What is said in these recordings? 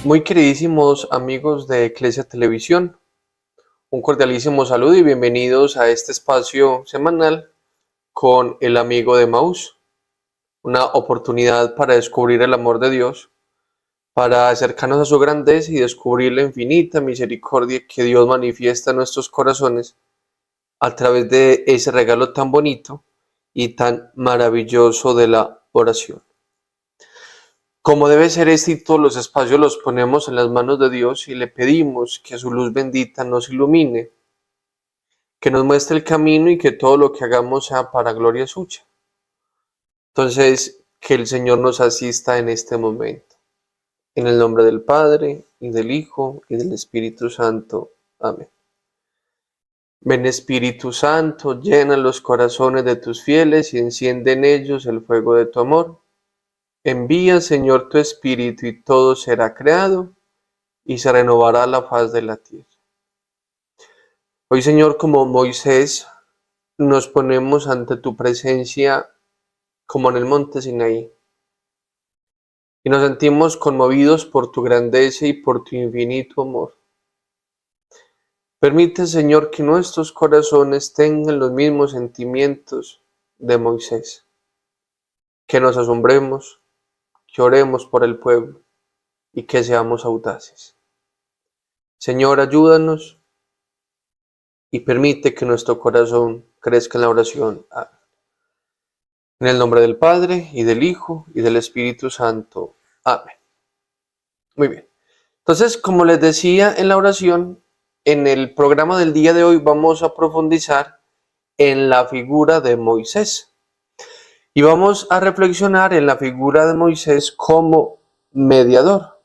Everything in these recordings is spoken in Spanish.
Muy queridísimos amigos de Eclesia Televisión, un cordialísimo saludo y bienvenidos a este espacio semanal con el amigo de Maús, una oportunidad para descubrir el amor de Dios, para acercarnos a su grandeza y descubrir la infinita misericordia que Dios manifiesta en nuestros corazones a través de ese regalo tan bonito y tan maravilloso de la oración. Como debe ser este y todos los espacios los ponemos en las manos de Dios y le pedimos que su luz bendita nos ilumine, que nos muestre el camino y que todo lo que hagamos sea para gloria suya. Entonces, que el Señor nos asista en este momento. En el nombre del Padre, y del Hijo, y del Espíritu Santo. Amén. Ven Espíritu Santo, llena los corazones de tus fieles y enciende en ellos el fuego de tu amor. Envía, Señor, tu Espíritu y todo será creado y se renovará la faz de la tierra. Hoy, Señor, como Moisés, nos ponemos ante tu presencia como en el monte Sinaí y nos sentimos conmovidos por tu grandeza y por tu infinito amor. Permite, Señor, que nuestros corazones tengan los mismos sentimientos de Moisés, que nos asombremos, que oremos por el pueblo y que seamos audaces. Señor, ayúdanos y permite que nuestro corazón crezca en la oración. Amén. En el nombre del Padre, y del Hijo, y del Espíritu Santo. Amén. Muy bien. Entonces, como les decía en la oración, en el programa del día de hoy vamos a profundizar en la figura de Moisés. Y vamos a reflexionar en la figura de Moisés como mediador,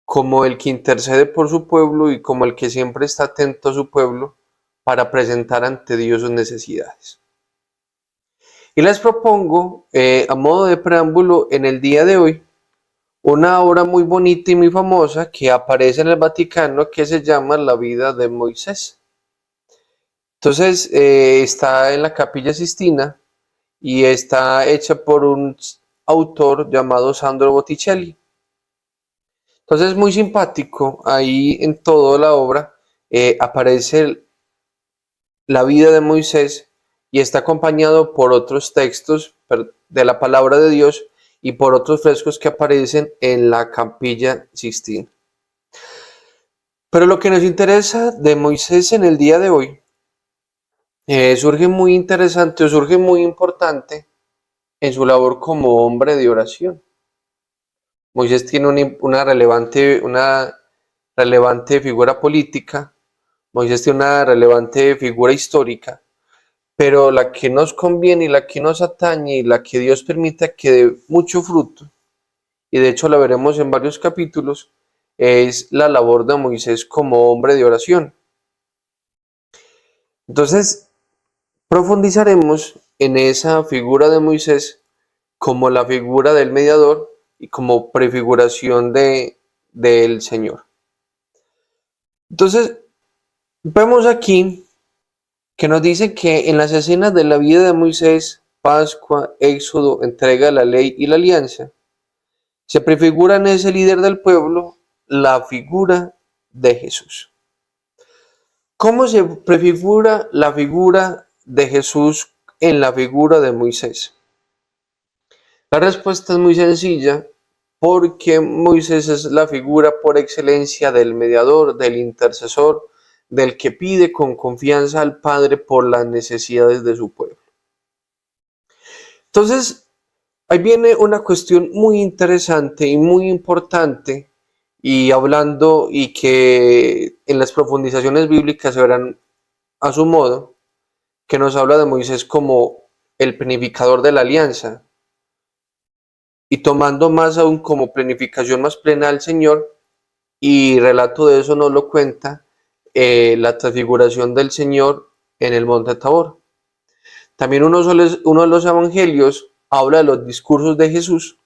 como el que intercede por su pueblo y como el que siempre está atento a su pueblo para presentar ante Dios sus necesidades. Y les propongo, a modo de preámbulo, en el día de hoy, una obra muy bonita y muy famosa que aparece en el Vaticano que se llama La vida de Moisés. Entonces, está en la Capilla Sistina y está hecha por un autor llamado Sandro Botticelli. Entonces, es muy simpático, ahí en toda la obra aparece la vida de Moisés y está acompañado por otros textos de la palabra de Dios y por otros frescos que aparecen en la Capilla Sistina. Pero lo que nos interesa de Moisés en el día de hoy surge muy interesante o surge muy importante en su labor como hombre de oración. Moisés tiene una relevante figura política, Moisés tiene una relevante figura histórica, pero la que nos conviene y la que nos atañe y la que Dios permita que dé mucho fruto, y de hecho la veremos en varios capítulos, es la labor de Moisés como hombre de oración. Entonces, profundizaremos en esa figura de Moisés como la figura del mediador y como prefiguración del Señor. Entonces, vemos aquí que nos dice que en las escenas de la vida de Moisés, Pascua, Éxodo, entrega de la ley y la alianza, se prefigura en ese líder del pueblo la figura de Jesús. ¿Cómo se prefigura la figura de Jesús en la figura de Moisés? La respuesta es muy sencilla, porque Moisés es la figura por excelencia del mediador, del intercesor, del que pide con confianza al Padre por las necesidades de su pueblo. Entonces, ahí viene una cuestión muy interesante y muy importante, y hablando y que en las profundizaciones bíblicas se verán a su modo, que nos habla de Moisés como el planificador de la alianza, y tomando más aún como planificación más plena al Señor, y relato de eso nos lo cuenta la transfiguración del Señor en el monte Tabor. También uno de los evangelios habla de los discursos de Jesús,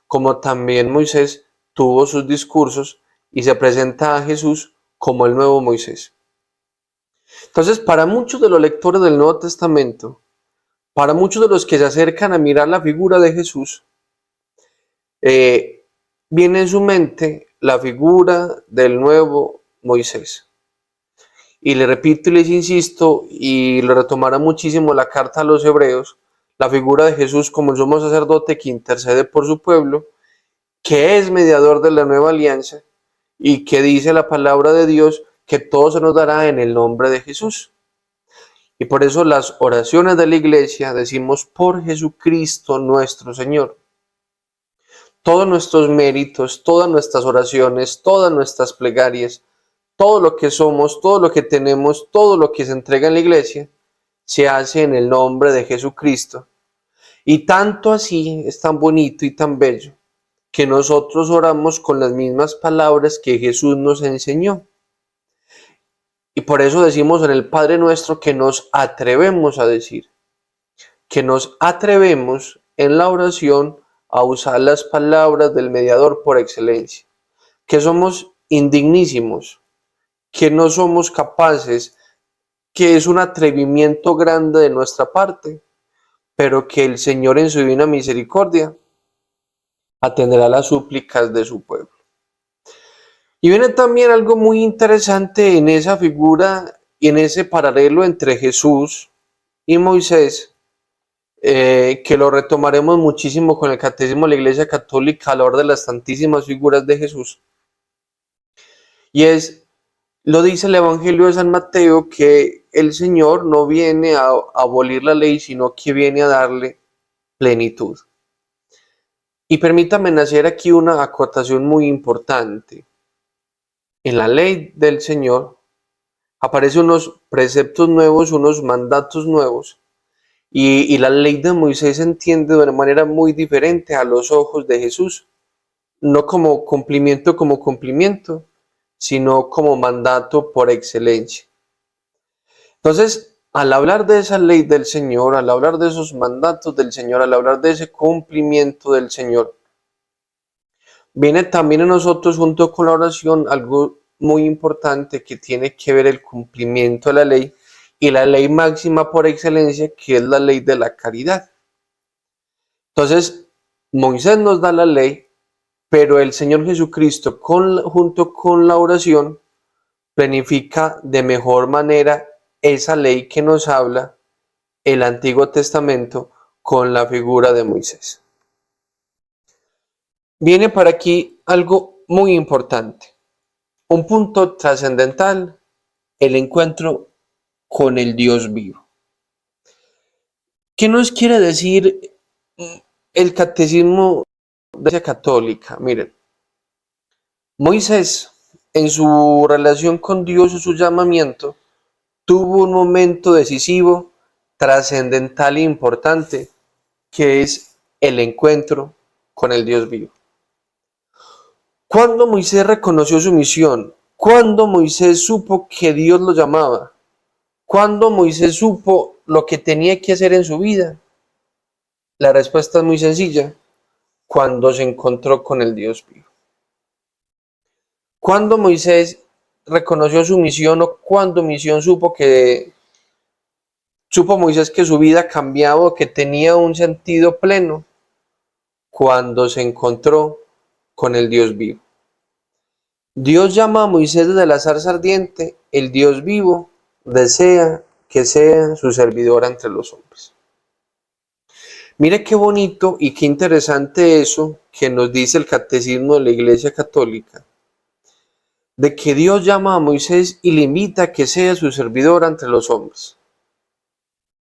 como también Moisés tuvo sus discursos y se presenta a Jesús como el nuevo Moisés. Entonces, para muchos de los lectores del Nuevo Testamento, para muchos de los que se acercan a mirar la figura de Jesús, viene en su mente la figura del nuevo Moisés. Y le repito y les insisto, y lo retomará muchísimo la carta a los hebreos, la figura de Jesús como el sumo sacerdote que intercede por su pueblo, que es mediador de la nueva alianza y que dice la palabra de Dios que todo se nos dará en el nombre de Jesús. Y por eso las oraciones de la iglesia decimos por Jesucristo nuestro Señor. Todos nuestros méritos, todas nuestras oraciones, todas nuestras plegarias, todo lo que somos, todo lo que tenemos, todo lo que se entrega en la iglesia, se hace en el nombre de Jesucristo. Y tanto así es tan bonito y tan bello que nosotros oramos con las mismas palabras que Jesús nos enseñó. Y por eso decimos en el Padre Nuestro que nos atrevemos a decir, que nos atrevemos en la oración a usar las palabras del mediador por excelencia, que somos indignísimos, que no somos capaces, que es un atrevimiento grande de nuestra parte, pero que el Señor en su divina misericordia atenderá las súplicas de su pueblo. Y viene también algo muy interesante en esa figura y en ese paralelo entre Jesús y Moisés, que lo retomaremos muchísimo con el Catecismo de la Iglesia Católica a la hora de las tantísimas figuras de Jesús. Y lo dice el Evangelio de San Mateo, que el Señor no viene a abolir la ley, sino que viene a darle plenitud. Y permítame hacer aquí una acotación muy importante. En la ley del Señor aparecen unos preceptos nuevos, unos mandatos nuevos, y la ley de Moisés se entiende de una manera muy diferente a los ojos de Jesús, no como cumplimiento, sino como mandato por excelencia. Entonces, al hablar de esa ley del Señor, al hablar de esos mandatos del Señor, al hablar de ese cumplimiento del Señor, viene también en nosotros junto con la oración algo muy importante que tiene que ver el cumplimiento de la ley y la ley máxima por excelencia, que es la ley de la caridad. Entonces, Moisés nos da la ley, pero el Señor Jesucristo junto con la oración planifica de mejor manera esa ley que nos habla el Antiguo Testamento con la figura de Moisés. Viene para aquí algo muy importante, un punto trascendental, el encuentro con el Dios vivo. ¿Qué nos quiere decir el Catecismo de la Iglesia Católica? Miren, Moisés, en su relación con Dios y su llamamiento, tuvo un momento decisivo, trascendental e importante, que es el encuentro con el Dios vivo. Cuando Moisés reconoció su misión, cuando Moisés supo que Dios lo llamaba, cuando Moisés supo lo que tenía que hacer en su vida, la respuesta es muy sencilla: cuando se encontró con el Dios vivo. Cuando Moisés reconoció su misión, o cuando supo Moisés que su vida cambiaba o que tenía un sentido pleno, cuando se encontró con el Dios vivo. Dios llama a Moisés desde la zarza ardiente, el Dios vivo desea que sea su servidor entre los hombres. Mire qué bonito y qué interesante eso que nos dice el Catecismo de la Iglesia Católica, de que Dios llama a Moisés y le invita a que sea su servidor entre los hombres.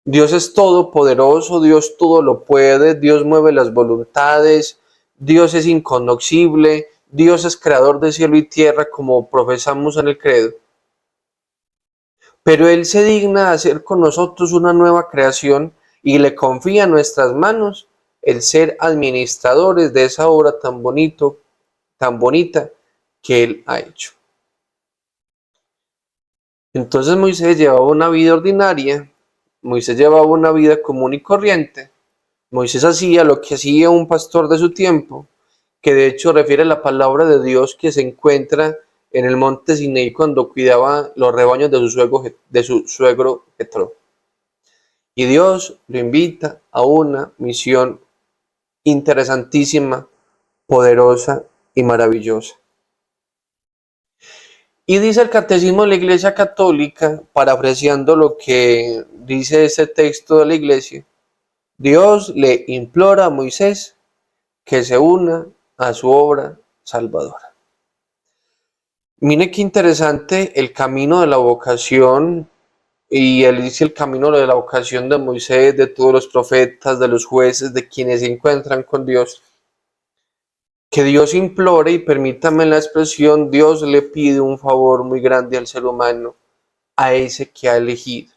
Dios es todopoderoso, Dios todo lo puede, Dios mueve las voluntades, Dios es incognoscible, Dios es creador de cielo y tierra, como profesamos en el credo. Pero Él se digna a hacer con nosotros una nueva creación y le confía en nuestras manos el ser administradores de esa obra tan bonita que Él ha hecho. Entonces Moisés llevaba una vida ordinaria, Moisés llevaba una vida común y corriente. Moisés hacía lo que hacía un pastor de su tiempo, que de hecho refiere a la palabra de Dios que se encuentra en el monte Sinaí cuando cuidaba los rebaños de su suegro Jetro. Y Dios lo invita a una misión interesantísima, poderosa y maravillosa. Y dice el Catecismo de la Iglesia Católica, parafraseando lo que dice este texto de la Iglesia, Dios le implora a Moisés que se una a su obra salvadora. Mire qué interesante el camino de la vocación, y él dice el camino de la vocación de Moisés, de todos los profetas, de los jueces, de quienes se encuentran con Dios. Que Dios implore, y permítame la expresión, Dios le pide un favor muy grande al ser humano, a ese que ha elegido.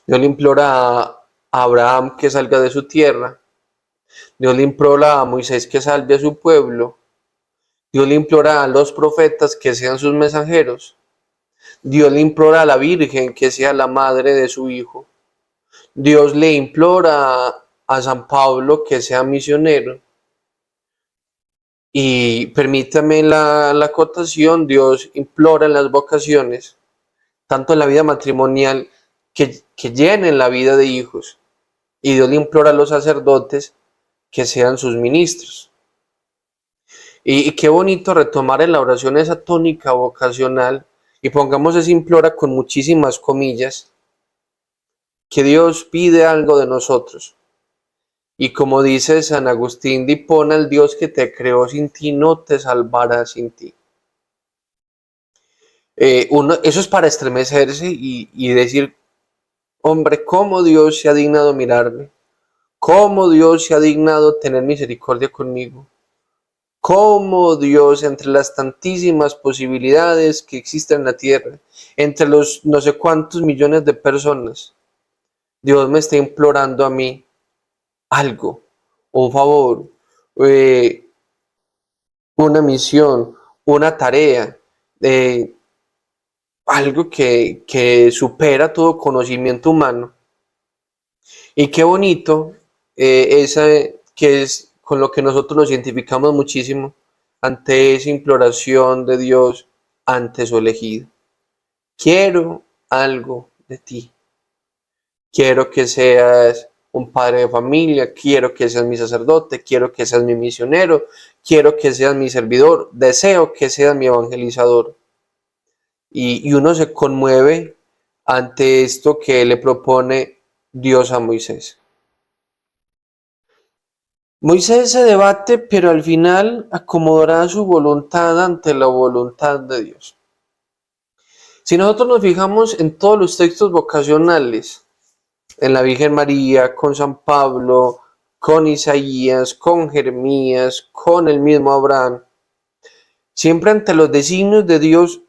Dios le implora a Abraham que salga de su tierra. Dios le implora a Moisés que salve a su pueblo. Dios le implora a los profetas que sean sus mensajeros. Dios le implora a la Virgen que sea la madre de su Hijo. Dios le implora a San Pablo que sea misionero. Y permítame la acotación, Dios implora en las vocaciones, tanto en la vida matrimonial, que llenen la vida de hijos. Y Dios le implora a los sacerdotes que sean sus ministros. Y qué bonito retomar en la oración esa tónica vocacional, y pongamos ese implora con muchísimas comillas, que Dios pide algo de nosotros. Y como dice San Agustín de Hipona, el Dios que te creó sin ti no te salvará sin ti. Eso es para estremecerse y decir, hombre, cómo Dios se ha dignado mirarme, cómo Dios se ha dignado tener misericordia conmigo, cómo Dios, entre las tantísimas posibilidades que existen en la tierra, entre los no sé cuántos millones de personas, Dios me está implorando a mí algo, un favor, una misión, una tarea, algo que supera todo conocimiento humano. Y qué bonito, esa que es con lo que nosotros nos identificamos muchísimo ante esa imploración de Dios ante su elegido. Quiero algo de ti. Quiero que seas un padre de familia, quiero que seas mi sacerdote, quiero que seas mi misionero, quiero que seas mi servidor, deseo que seas mi evangelizador. Y uno se conmueve ante esto que le propone Dios a Moisés. Moisés se debate, pero al final acomodará su voluntad ante la voluntad de Dios. Si nosotros nos fijamos en todos los textos vocacionales, en la Virgen María, con San Pablo, con Isaías, con Jeremías, con el mismo Abraham, siempre ante los designios de Dios,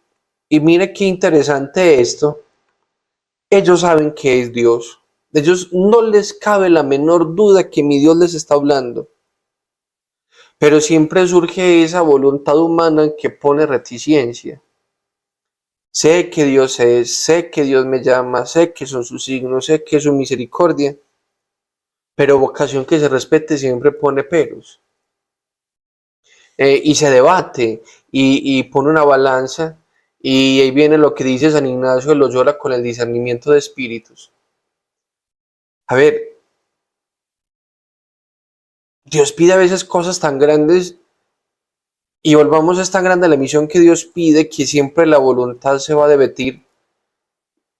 y mire qué interesante esto, ellos saben que es Dios. Ellos no les cabe la menor duda que mi Dios les está hablando. Pero siempre surge esa voluntad humana que pone reticencia. Sé que Dios es, sé que Dios me llama, sé que son sus signos, sé que es su misericordia, pero vocación que se respete siempre pone peros. Y se debate y pone una balanza, y ahí viene lo que dice San Ignacio de Loyola con el discernimiento de espíritus. A ver, Dios pide a veces cosas tan grandes, y volvamos, es tan grande la misión que Dios pide que siempre la voluntad se va a debatir.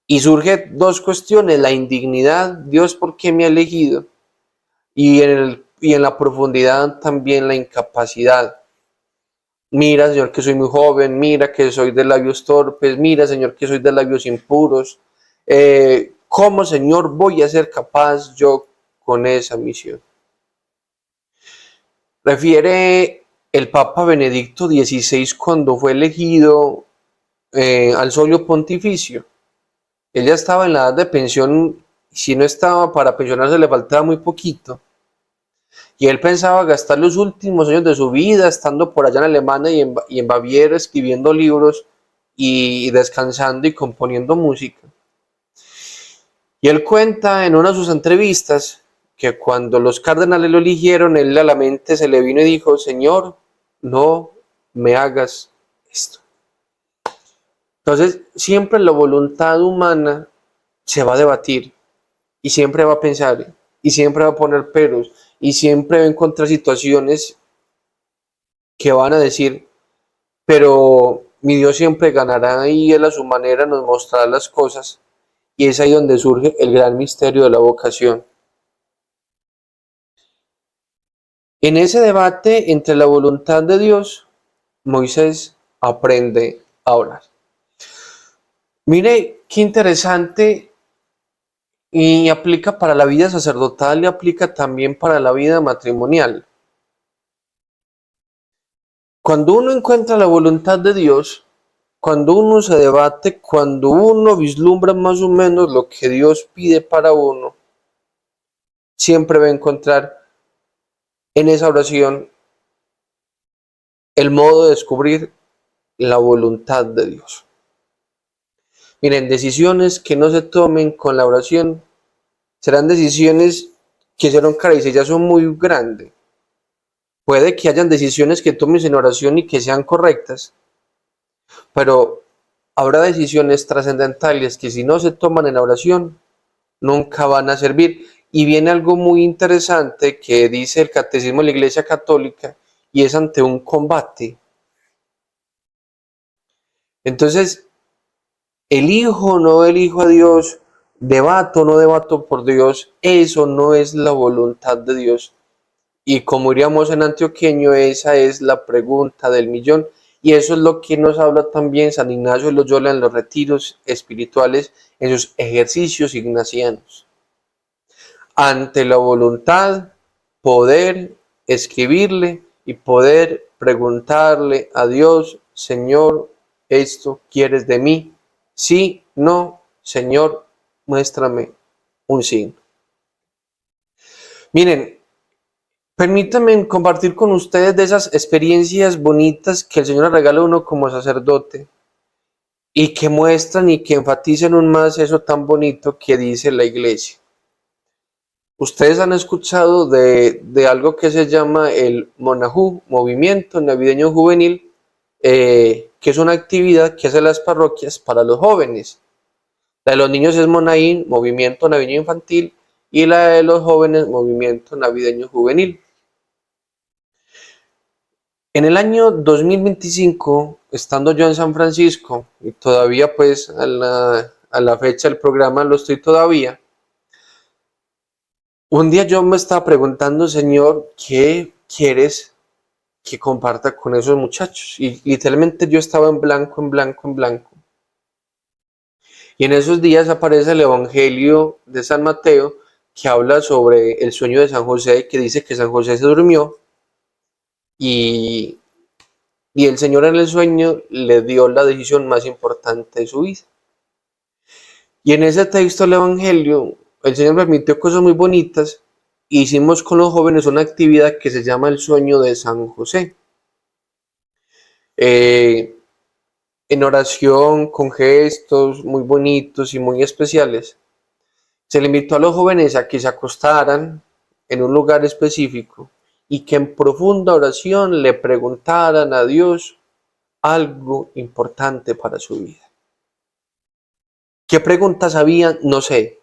Y surge dos cuestiones, la indignidad, Dios, ¿por qué me ha elegido? Y en la profundidad también la incapacidad. Mira, Señor, que soy muy joven, mira que soy de labios torpes, mira, Señor, que soy de labios impuros. ¿Cómo, Señor, voy a ser capaz yo con esa misión? Refiere el Papa Benedicto XVI cuando fue elegido al solio pontificio. Él ya estaba en la edad de pensión, si no estaba para pensionarse le faltaba muy poquito. Y él pensaba gastar los últimos años de su vida estando por allá en Alemania y en Baviera escribiendo libros y descansando y componiendo música. Y él cuenta en una de sus entrevistas que cuando los cardenales lo eligieron, él a la mente se le vino y dijo, Señor, no me hagas esto. Entonces, siempre la voluntad humana se va a debatir y siempre va a pensar y siempre va a poner peros y siempre va a encontrar situaciones que van a decir, pero mi Dios siempre ganará y Él a su manera nos mostrará las cosas. Y es ahí donde surge el gran misterio de la vocación. En ese debate entre la voluntad de Dios, Moisés aprende a orar. Mire qué interesante, y aplica para la vida sacerdotal y aplica también para la vida matrimonial. Cuando uno encuentra la voluntad de Dios, cuando uno se debate, cuando uno vislumbra más o menos lo que Dios pide para uno, siempre va a encontrar en esa oración el modo de descubrir la voluntad de Dios. Miren, decisiones que no se tomen con la oración serán decisiones que serán caras y ya son muy grandes. Puede que hayan decisiones que tomes en oración y que sean correctas, pero habrá decisiones trascendentales que si no se toman en la oración, nunca van a servir. Y viene algo muy interesante que dice el Catecismo de la Iglesia Católica, y es ante un combate. Entonces, elijo o no elijo a Dios, debato o no debato por Dios, eso no es la voluntad de Dios. Y como diríamos en antioqueño, esa es la pregunta del millón. Y eso es lo que nos habla también San Ignacio de Loyola en los retiros espirituales, en sus ejercicios ignacianos. Ante la voluntad, poder escribirle y poder preguntarle a Dios, Señor, ¿esto quieres de mí? Sí, no, Señor, muéstrame un signo. Miren, permítanme compartir con ustedes de esas experiencias bonitas que el Señor le regala a uno como sacerdote y que muestran y que enfatizan aún más eso tan bonito que dice la Iglesia. Ustedes han escuchado de algo que se llama el Monajú, Movimiento Navideño Juvenil, que es una actividad que hacen las parroquias para los jóvenes. La de los niños es Monaín, Movimiento Navideño Infantil, y la de los jóvenes, Movimiento Navideño Juvenil. En el año 2025, estando yo en San Francisco, y todavía pues a la fecha del programa lo estoy todavía, un día yo me estaba preguntando, Señor, ¿qué quieres que comparta con esos muchachos? Y literalmente yo estaba en blanco, en blanco, en blanco. Y en esos días aparece el Evangelio de San Mateo, que habla sobre el sueño de San José, que dice que San José se durmió y, y el Señor en el sueño le dio la decisión más importante de su vida. Y en ese texto del Evangelio, el Señor permitió cosas muy bonitas. Hicimos con los jóvenes una actividad que se llama el sueño de San José. En oración, con gestos muy bonitos y muy especiales, se le invitó a los jóvenes a que se acostaran en un lugar específico y que en profunda oración le preguntaran a Dios algo importante para su vida. ¿Qué preguntas habían? No sé,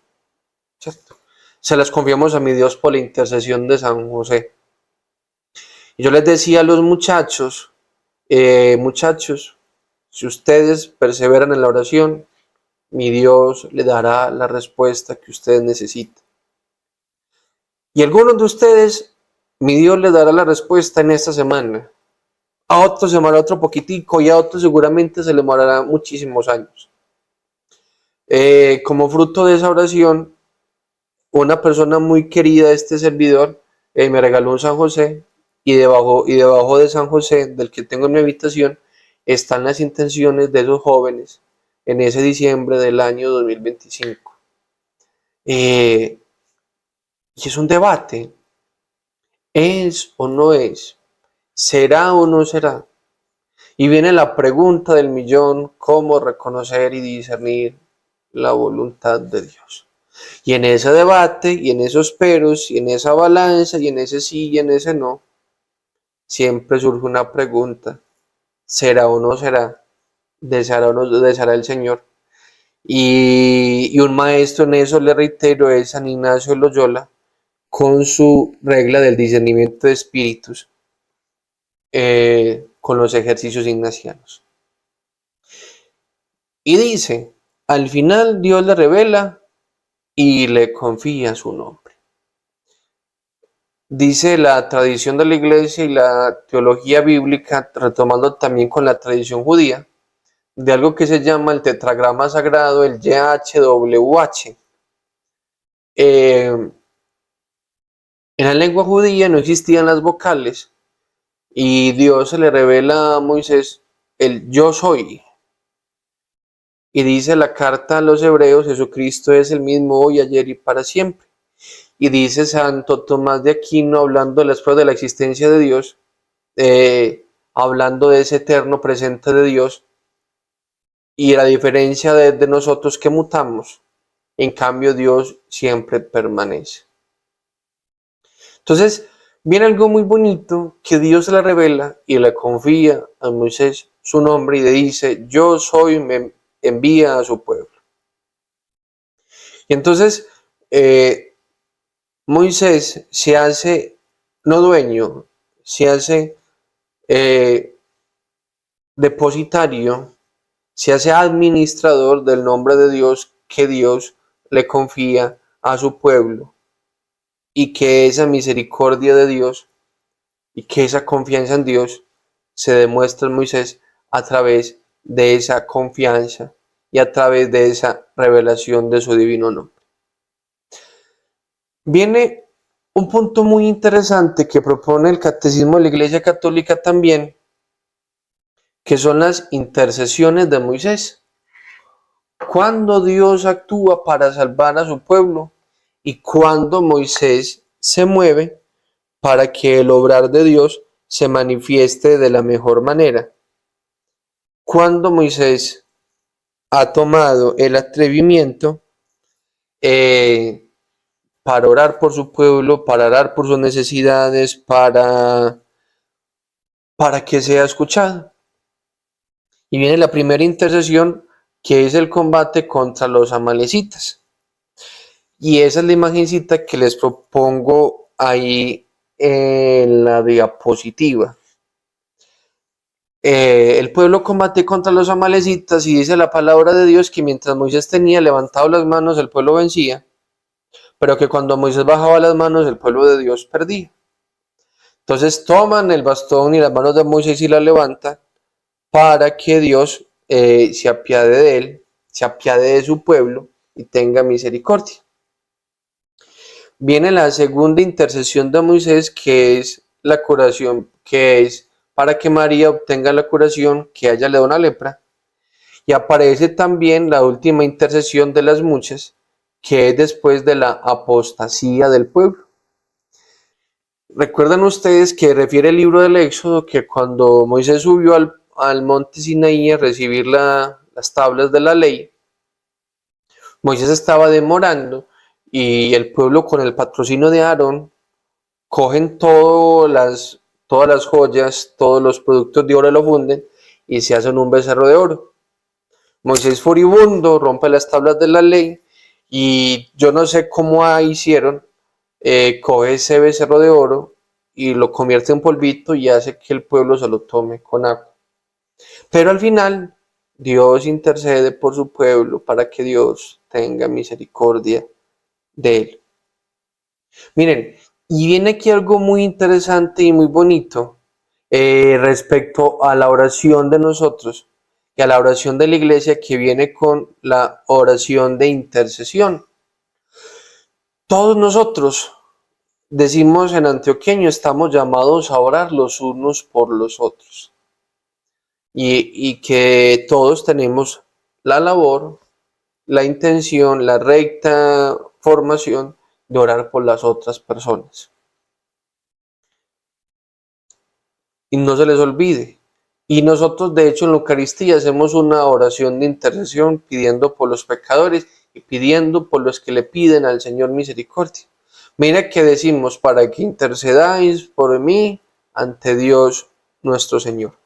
¿cierto? Se las confiamos a mi Dios por la intercesión de San José. Y yo les decía a los muchachos, muchachos, si ustedes perseveran en la oración, mi Dios le dará la respuesta que ustedes necesitan. Y a algunos de ustedes, mi Dios le dará la respuesta en esta semana. A otros se demorará otro poquitico y a otros seguramente se le demorará muchísimos años. Como fruto de esa oración, una persona muy querida de este servidor me regaló un San José y debajo de San José, del que tengo en mi habitación, están las intenciones de esos jóvenes en ese diciembre del año 2025. Y es un debate. ¿Es o no es? ¿Será o no será? Y viene la pregunta del millón, ¿cómo reconocer y discernir la voluntad de Dios? Y en ese debate, y en esos peros, y en esa balanza, y en ese sí, y en ese no, siempre surge una pregunta, ¿será o no será? ¿Deseará o no deseará el Señor? Y un maestro en eso, le reitero, es San Ignacio de Loyola, con su regla del discernimiento de espíritus. con los ejercicios ignacianos. Y dice, al final Dios le revela y le confía su nombre. Dice la tradición de la iglesia y la teología bíblica, retomando también con la tradición judía, de algo que se llama el tetragrama sagrado, el YHWH. En la lengua judía no existían las vocales y Dios se le revela a Moisés el yo soy. Y dice la carta a los hebreos, Jesucristo es el mismo hoy, ayer y para siempre. Y dice Santo Tomás de Aquino, hablando de las pruebas de la existencia de Dios, hablando de ese eterno presente de Dios, y la diferencia de nosotros que mutamos, en cambio Dios siempre permanece. Entonces, viene algo muy bonito que Dios le revela y le confía a Moisés su nombre y le dice, yo soy, me envía a su pueblo. Y entonces, Moisés se hace, no dueño, se hace depositario, se hace administrador del nombre de Dios que Dios le confía a su pueblo, y que esa misericordia de Dios y que esa confianza en Dios se demuestra en Moisés a través de esa confianza y a través de esa revelación de su divino nombre. Viene un punto muy interesante que propone el Catecismo de la Iglesia Católica también, que son las intercesiones de Moisés. Cuando Dios actúa para salvar a su pueblo y cuando Moisés se mueve para que el obrar de Dios se manifieste de la mejor manera. Cuando Moisés ha tomado el atrevimiento para orar por su pueblo, para orar por sus necesidades, para que sea escuchado. Y viene la primera intercesión, que es el combate contra los amalecitas. Y esa es la imagencita que les propongo ahí en la diapositiva. El pueblo combate contra los amalecitas y dice la palabra de Dios que mientras Moisés tenía levantado las manos, el pueblo vencía, pero que cuando Moisés bajaba las manos, el pueblo de Dios perdía. Entonces toman el bastón y las manos de Moisés y la levantan para que Dios se apiade de él, se apiade de su pueblo y tenga misericordia. Viene la segunda intercesión de Moisés, que es la curación, que es para que María obtenga la curación que a ella le da una lepra. Y aparece también la última intercesión de las muchas, que es después de la apostasía del pueblo. Recuerdan ustedes que refiere el libro del Éxodo que cuando Moisés subió al monte Sinaí a recibir las tablas de la ley, Moisés estaba demorando y el pueblo, con el patrocinio de Aarón, cogen todas las joyas, todos los productos de oro, lo funden y se hacen un becerro de oro. Moisés, furibundo, rompe las tablas de la ley y yo no sé cómo hicieron, coge ese becerro de oro y lo convierte en polvito y hace que el pueblo se lo tome con agua. Pero al final Dios intercede por su pueblo para que Dios tenga misericordia de él. Miren, y viene aquí algo muy interesante y muy bonito respecto a la oración de nosotros y a la oración de la iglesia, que viene con la oración de intercesión. Todos nosotros, decimos en antioqueño, estamos llamados a orar los unos por los otros. Y que todos tenemos la labor, la intención, la recta formación de orar por las otras personas. Y no se les olvide. Y nosotros, de hecho, en la Eucaristía hacemos una oración de intercesión pidiendo por los pecadores y pidiendo por los que le piden al Señor misericordia. Mira que decimos, para que intercedáis por mí ante Dios nuestro Señor.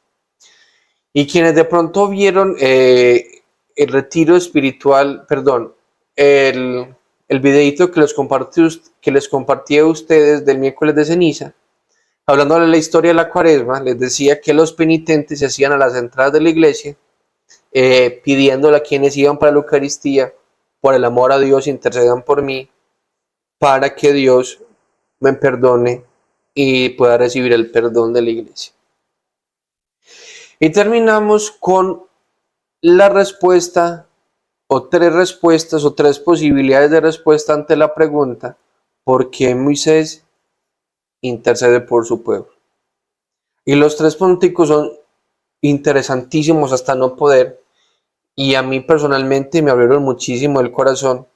Y quienes de pronto vieron el retiro espiritual, perdón, el videito que les compartí a ustedes del miércoles de ceniza, hablando de la historia de la Cuaresma, les decía que los penitentes se hacían a las entradas de la iglesia, pidiéndole a quienes iban para la Eucaristía, por el amor a Dios, intercedan por mí, para que Dios me perdone y pueda recibir el perdón de la iglesia. Y terminamos con la respuesta, o tres respuestas, o tres posibilidades de respuesta ante la pregunta: ¿por qué Moisés intercede por su pueblo? Y los tres punticos son interesantísimos hasta no poder, y a mí personalmente me abrieron muchísimo el corazón,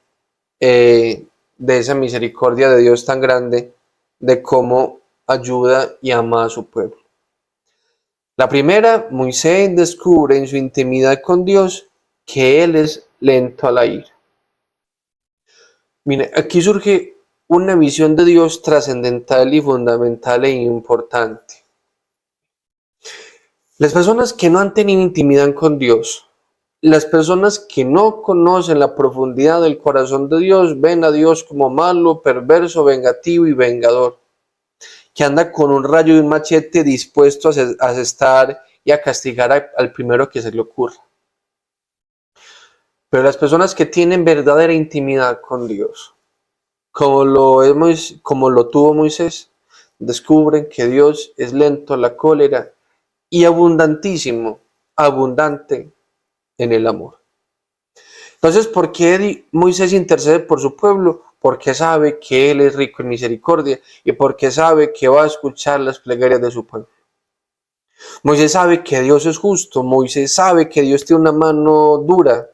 de esa misericordia de Dios tan grande, de cómo ayuda y ama a su pueblo. La primera: Moisés descubre en su intimidad con Dios que Él es lento a la ira. Mire, aquí surge una visión de Dios trascendental y fundamental e importante. Las personas que no han tenido intimidad con Dios, las personas que no conocen la profundidad del corazón de Dios, ven a Dios como malo, perverso, vengativo y vengador, que anda con un rayo y un machete dispuesto a asestar y a castigar al primero que se le ocurra. Pero las personas que tienen verdadera intimidad con Dios, como lo tuvo Moisés, descubren que Dios es lento a la cólera y abundante en el amor. Entonces, ¿por qué Moisés intercede por su pueblo? Porque sabe que Él es rico en misericordia y porque sabe que va a escuchar las plegarias de su pueblo. Moisés sabe que Dios es justo, Moisés sabe que Dios tiene una mano dura,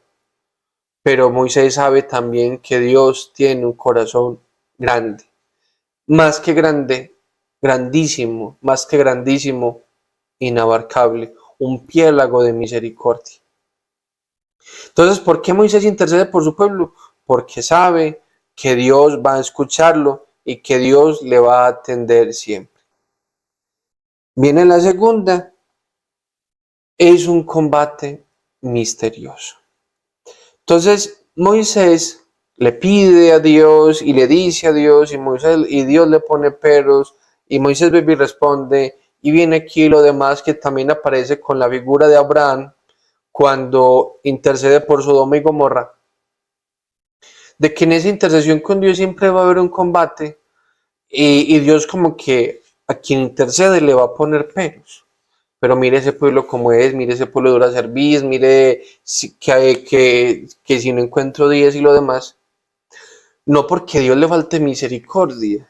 pero Moisés sabe también que Dios tiene un corazón grande, más que grande, grandísimo, más que grandísimo, inabarcable, un piélago de misericordia. Entonces, ¿por qué Moisés intercede por su pueblo? Porque sabe que Dios va a escucharlo y que Dios le va a atender siempre. Viene la segunda: es un combate misterioso. Entonces, Moisés le pide a Dios y le dice a Dios, y Dios le pone peros, y Moisés y responde, y viene aquí lo demás que también aparece con la figura de Abraham cuando intercede por Sodoma y Gomorra, de que en esa intercesión con Dios siempre va a haber un combate, y Dios como que a quien intercede le va a poner peros. Pero mire ese pueblo como es, mire ese pueblo dura servir, mire que si no encuentro 10 y lo demás. No porque Dios le falte misericordia,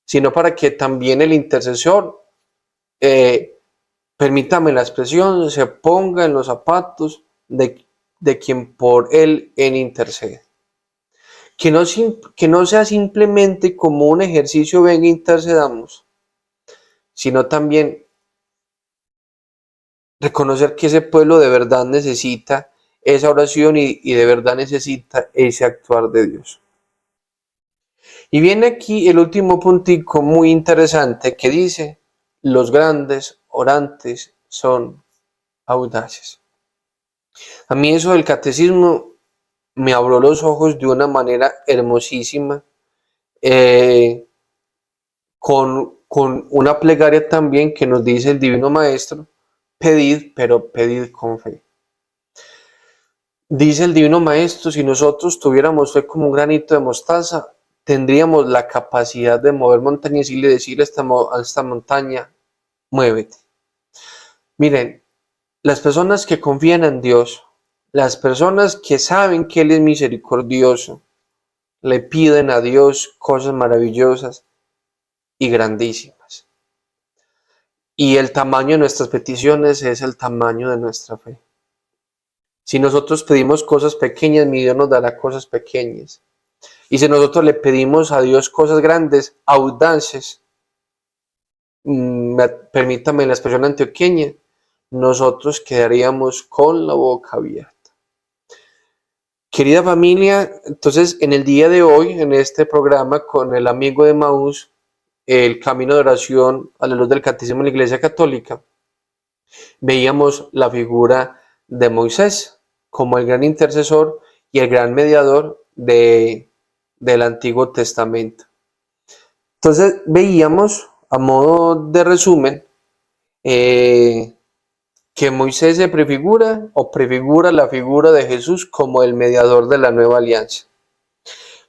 sino para que también el intercesor, permítame la expresión, se ponga en los zapatos de quien por él intercede. Que no sea simplemente como un ejercicio, venga, intercedamos, sino también reconocer que ese pueblo de verdad necesita esa oración y de verdad necesita ese actuar de Dios. Y viene aquí el último puntico muy interesante que dice: los grandes orantes son audaces. A mí eso del catecismo me abrió los ojos de una manera hermosísima, con una plegaria también que nos dice el Divino Maestro: pedid, pero pedid con fe. Dice el Divino Maestro: si nosotros tuviéramos fe como un granito de mostaza, tendríamos la capacidad de mover montañas y decirle a esta montaña: muévete. Miren, las personas que confían en Dios, las personas que saben que Él es misericordioso, le piden a Dios cosas maravillosas y grandísimas. Y el tamaño de nuestras peticiones es el tamaño de nuestra fe. Si nosotros pedimos cosas pequeñas, mi Dios nos dará cosas pequeñas. Y si nosotros le pedimos a Dios cosas grandes, audaces, permítame la expresión antioqueña, nosotros quedaríamos con la boca abierta. Querida familia, entonces en el día de hoy, en este programa con el amigo de Emaús, el camino de oración a la luz del Catecismo de la Iglesia Católica, veíamos la figura de Moisés como el gran intercesor y el gran mediador del Antiguo Testamento. Entonces veíamos a modo de resumen, que Moisés se prefigura o prefigura la figura de Jesús como el mediador de la nueva alianza.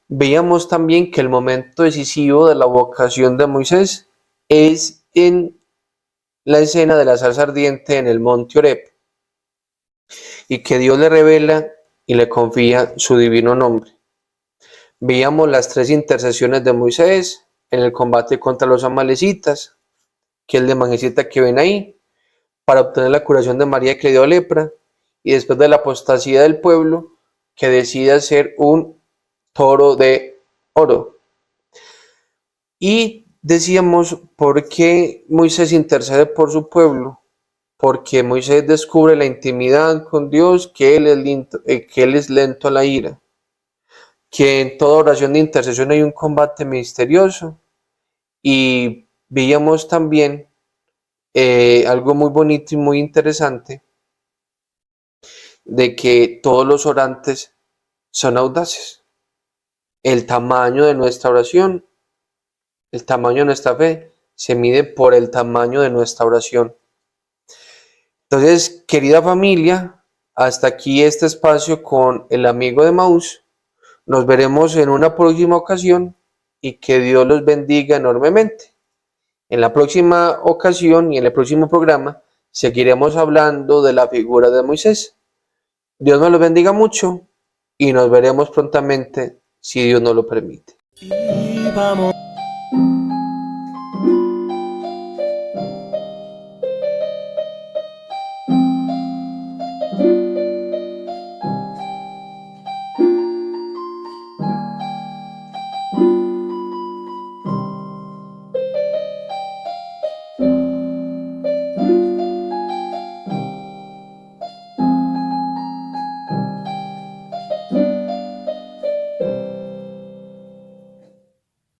Veíamos también que el momento decisivo de la vocación de Moisés es en la escena de la zarza ardiente en el monte Oreb, y que Dios le revela y le confía su divino nombre. Veíamos las 3 intercesiones de Moisés en el combate contra los amalecitas, que es el de Mangesita que ven ahí, para obtener la curación de María que le dio lepra, y después de la apostasía del pueblo, que decide hacer un toro de oro. Y decíamos por qué Moisés intercede por su pueblo, porque Moisés descubre la intimidad con Dios, que él es lento a la ira, que en toda oración de intercesión hay un combate misterioso, y veíamos también algo muy bonito y muy interesante, de que todos los orantes son audaces. El tamaño de nuestra oración, el tamaño de nuestra fe, se mide por el tamaño de nuestra oración. Entonces, querida familia, hasta aquí este espacio con el amigo de Maús. Nos veremos en una próxima ocasión y que Dios los bendiga enormemente. En la próxima ocasión y en el próximo programa seguiremos hablando de la figura de Moisés. Dios nos los bendiga mucho y nos veremos prontamente si Dios nos lo permite.